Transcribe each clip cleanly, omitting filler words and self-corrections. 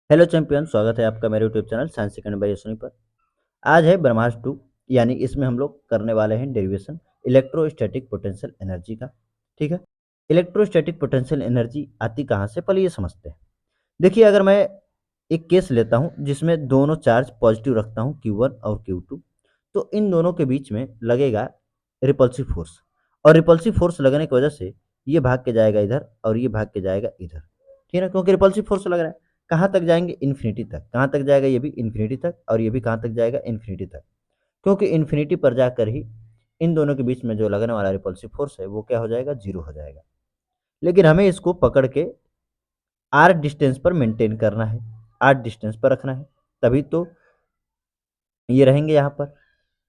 Hello champion, स्वागत है आपका मेरे YouTube channel science second by Yashni पर। आज है ब्रह्मास्त्र 2, यानी इसमें हम लोग करने वाले हैं डेरिवेशन इलेक्ट्रोस्टैटिक पोटेंशियल एनर्जी का। ठीक है। इलेक्ट्रोस्टैटिक पोटेंशियल एनर्जी आती कहाँ से, पहले ये समझते हैं। देखिए, अगर मैं एक केस लेता हूँ जिसमें दोनों चार्ज पॉजिटिव रखता हूँ Q1 और Q2, तो इन दोनों के बीच में लगेगा रिपल्सिव फोर्स। और रिपल्सिव फोर्स लगने की वजह से ये भाग के जाएगा इधर और ये भाग के जाएगा इधर। ठीक है, क्योंकि रिपल्सिव फोर्स लग रहा है। कहाँ तक जाएंगे? इन्फिनिटी तक। कहाँ तक जाएगा? ये भी इन्फिनिटी तक, और ये भी कहाँ तक जाएगा? इन्फिनिटी तक। क्योंकि इन्फिनिटी पर जाकर ही इन दोनों के बीच में जो लगने वाला रिपल्सिव फोर्स है वो क्या हो जाएगा? जीरो हो जाएगा। लेकिन हमें इसको पकड़ के आर डिस्टेंस पर मेंटेन करना है, आर डिस्टेंस पर रखना है, तभी तो ये रहेंगे यहाँ पर।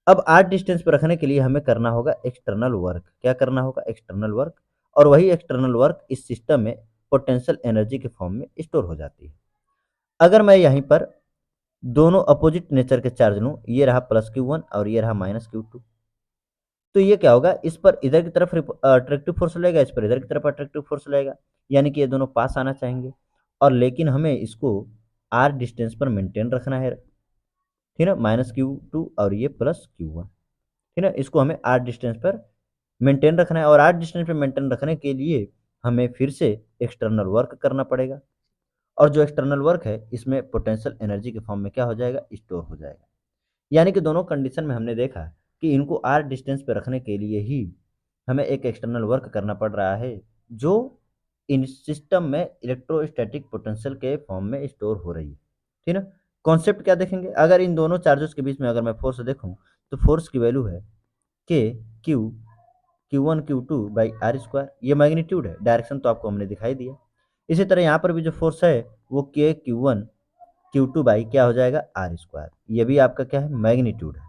अब आर डिस्टेंस पर रखने के लिए हमें करना होगा एक्सटर्नल वर्क। क्या करना होगा? External work. और वही एक्सटर्नल वर्क इस सिस्टम में पोटेंशियल एनर्जी के फॉर्म में स्टोर हो जाती है। अगर मैं यहीं पर दोनों अपोजिट नेचर के चार्ज लूँ, ये रहा +Q1 और ये रहा -Q2, तो ये क्या होगा? इस पर इधर की तरफ अट्रैक्टिव फोर्स लगेगा, इस पर इधर की तरफ अट्रैक्टिव फोर्स लगेगा, यानी कि ये दोनों पास आना चाहेंगे। और लेकिन हमें इसको आर डिस्टेंस पर मेंटेन रखना है, ठीक है, -Q2 और ये +Q1। ठीक है, इसको हमें आर डिस्टेंस पर मेंटेन रखना है, और आर डिस्टेंस पे मेंटेन रखने के लिए हमें फिर से एक्सटर्नल वर्क करना पड़ेगा। और जो एक्सटर्नल वर्क है इसमें पोटेंशियल एनर्जी के फॉर्म में क्या हो जाएगा? स्टोर हो जाएगा। यानी कि दोनों कंडीशन में हमने देखा कि इनको आर डिस्टेंस पे रखने के लिए ही हमें एक एक्सटर्नल वर्क करना पड़ रहा है, जो इन सिस्टम में इलेक्ट्रोस्टैटिक पोटेंशियल के फॉर्म में स्टोर हो रही है। ठीक है ना? कॉन्सेप्ट क्या देखेंगे? अगर इन दोनों चार्जेस के बीच में अगर मैं फोर्स देखूं, तो फोर्स की वैल्यू है के क्यू Q1 Q2/r²। ये मैग्नीट्यूड है, डायरेक्शन तो आपको हमने दिखाई दिया। इसी तरह यहाँ पर भी जो फोर्स है वो K Q1 Q2 बाई क्या हो जाएगा? r²। ये भी आपका क्या है? मैग्नीट्यूड है।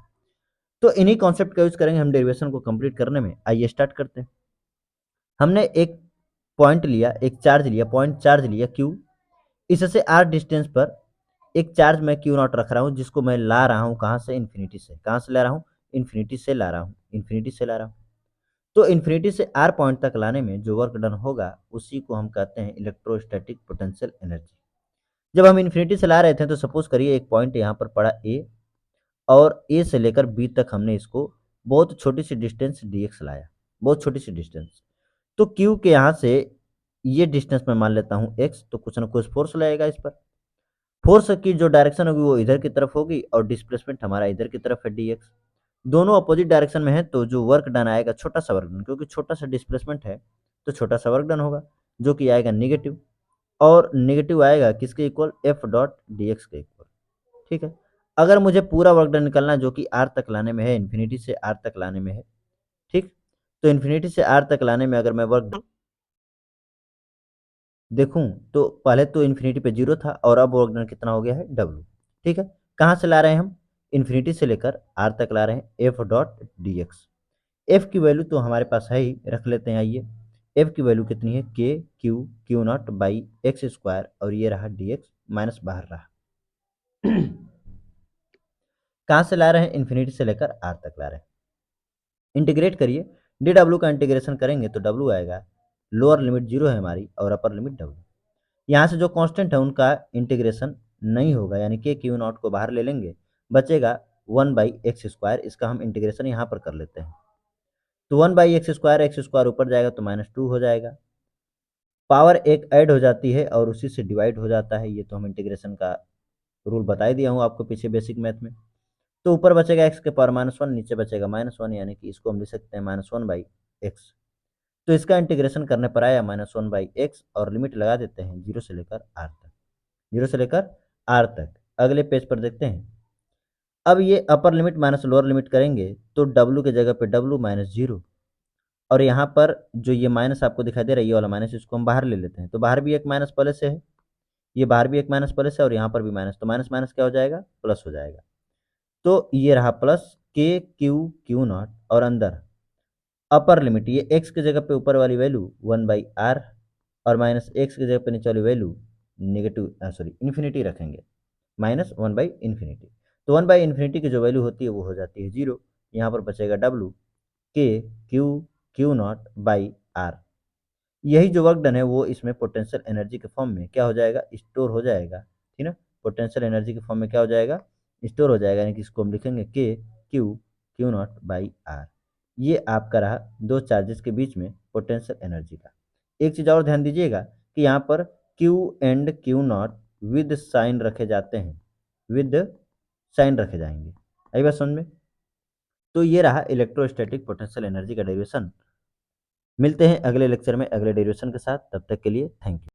तो इन्हीं कॉन्सेप्ट का यूज करेंगे हम डेरिवेशन को कंप्लीट करने में। आइए स्टार्ट करते हैं। हमने एक पॉइंट लिया, एक चार्ज लिया, पॉइंट चार्ज लिया Q। इससे r डिस्टेंस पर एक चार्ज मैं Q0 रख रहा हूँ, जिसको मैं ला रहा हूँ कहाँ से? इन्फिनिटी से। कहाँ से ला रहा हूँ? इन्फिनिटी से ला रहा हूँ, इन्फिनिटी से ला रहा हूँ। तो इन्फिनिटी से आर पॉइंट तक लाने में जो वर्क डन होगा उसी को हम कहते हैं इलेक्ट्रोस्टैटिक पोटेंशियल एनर्जी। जब हम इन्फिनिटी से ला रहे थे तो सपोज करिए एक पॉइंट यहाँ पर पड़ा ए, और ए से लेकर बी तक हमने इसको बहुत छोटी सी डिस्टेंस dx लाया, बहुत छोटी सी डिस्टेंस। तो क्यू के यहाँ से ये डिस्टेंस मैं मान लेता हूँ x, तो कुछ ना कुछ फोर्स लगेगा इस पर। फोर्स की जो डायरेक्शन होगी वो इधर की तरफ होगी, और डिस्प्लेसमेंट हमारा इधर की तरफ है dx। दोनों अपोजिट डायरेक्शन में है, तो जो वर्क डन आएगा छोटा सा वर्क डन, क्योंकि छोटा सा डिस्प्लेसमेंट है तो छोटा सा वर्क डन होगा, जो कि आएगा निगेटिव। और निगेटिव आएगा किसके equal? F dot D x के इक्वल। ठीक है। अगर मुझे पूरा वर्क डन निकालना है, जो कि आर तक लाने में है, इन्फिनिटी से आर तक लाने में है, ठीक, तो इन्फिनिटी से आर तक लाने में अगर मैं वर्क देखूं, तो पहले तो इन्फिनिटी पे जीरो था और अब वर्क डन कितना हो गया है? डब्ल्यू। ठीक है। कहाँ से ला रहे हैं हम? इन्फिनिटी से लेकर आर तक ला रहे हैं, F dot D x. F की वैल्यू तो हमारे पास है ही, रख लेते हैं। आइए, एफ की वैल्यू कितनी है? K Q0/x², और ये रहा dx, माइनस बाहर रहा। कहाँ से ला रहे हैं? इन्फिनिटी से लेकर आर तक ला रहे हैं। इंटीग्रेट करिए, डी डब्ल्यू का इंटीग्रेशन करेंगे तो डब्ल्यू आएगा, लोअर लिमिट जीरो है हमारी और अपर लिमिट डब्ल्यू। यहाँ से जो कांस्टेंट है उनका इंटीग्रेशन नहीं होगा, यानी के Q0 को बाहर ले लेंगे, बचेगा 1/x²। इसका हम इंटीग्रेशन यहाँ पर कर लेते हैं, तो 1/x², x² ऊपर जाएगा तो -2 हो जाएगा। पावर एक ऐड हो जाती है और उसी से डिवाइड हो जाता है। ये तो हम इंटीग्रेशन का रूल बता ही दिया हूँ आपको पीछे बेसिक मैथ में। तो ऊपर बचेगा x के पावर -1, नीचे बचेगा -1, यानी कि इसको हम लिख सकते हैं -1/x। तो इसका इंटीग्रेशन करने पर आया -1/x, और लिमिट लगा देते हैं 0 से लेकर r तक, 0 से लेकर r तक। अगले पेज पर देखते हैं। अब ये upper limit minus lower limit करेंगे तो w की जगह पे w -0, और यहाँ पर जो ये माइनस आपको दिखाई दे रहा है, ये वाला माइनस, इसको हम बाहर ले लेते हैं, तो बाहर भी एक माइनस पहले से है, ये बाहर भी एक माइनस पहले से, और यहाँ पर भी माइनस, तो माइनस माइनस क्या हो जाएगा? प्लस हो जाएगा। तो ये रहा प्लस K Q0, और अंदर अपर लिमिट, ये x की जगह पे ऊपर वाली वैल्यू 1/r, और माइनस x की जगह पे नीचे वाली वैल्यू नेगेटिव, सॉरी, इन्फिनिटी रखेंगे, -1/इन्फिनिटी। तो 1/इन्फिनिटी की जो वैल्यू होती है वो हो जाती है 0। यहाँ पर बचेगा w, K Q0/r। यही जो वर्क डन है वो इसमें पोटेंशियल एनर्जी के फॉर्म में क्या हो जाएगा? स्टोर हो जाएगा। ठीक ना। पोटेंशियल एनर्जी के फॉर्म में क्या हो जाएगा, स्टोर हो जाएगा, यानी कि इसको हम लिखेंगे के q q naught by r. ये आपका रहा दो चार्जेस के बीच में पोटेंशियल एनर्जी का। एक चीज़ और ध्यान दीजिएगा कि यहाँ पर q and q naught with sign रखे जाते हैं, विद साइन रखे जाएंगे। आई बात समझ में। तो ये रहा इलेक्ट्रोस्टैटिक पोटेंशियल एनर्जी का डेरिवेशन। मिलते हैं अगले लेक्चर में अगले डेरिवेशन के साथ, तब तक के लिए थैंक यू।